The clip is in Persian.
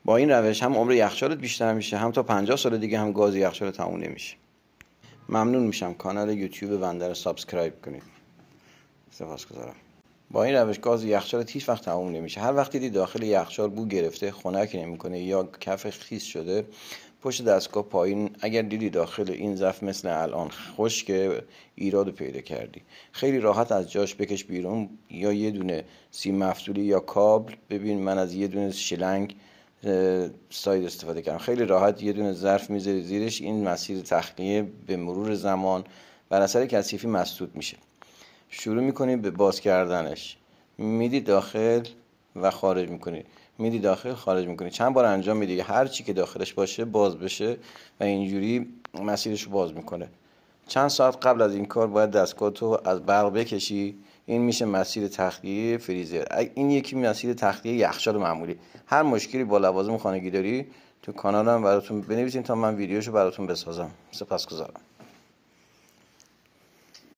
با این روش هم عمر یخچالت بیشتر میشه، هم تا 50 سال دیگه هم گاز یخچال تموم نمیشه. ممنون میشم کانال یوتیوب بنده رو سابسکرایب کنید. سپاسگزارم. با این روش گاز یخچالت هیچ وقت تموم نمیشه. هر وقت دیدی داخل یخچال بو گرفته، خنک نمیکنه یا کف خیس شده، پشت دستگاه پایین اگر دیدی داخل این ظرف مثل الان خشک، ایراد پیدا کردی، خیلی راحت از جاش بکش بیرون، یا یه دونه سیم مفتولی یا کابل. ببین من از یه دونه شلنگ ساید استفاده کردم، خیلی راحت یه دونه ظرف میذاری زیرش، این مسیر تخلیه به مرور زمان بر اثر کثیفی مسدود میشه. شروع میکنی به باز کردنش، میدی داخل و خارج میکنی، میدی داخل خارج میکنی، چند بار انجام میدی، هر چی که داخلش باشه باز بشه و اینجوری مسیرش رو باز میکنه. چند ساعت قبل از این کار باید دستگاهتو از برق بکشی. این میشه مسیر تخلیه فریزر. این یکی مسیر تخلیه یخچال معمولی. هر مشکلی با لوازم خانگی داری تو کانالم براتون بنویسین تا من ویدیوشو براتون بسازم. سپاسگزارم.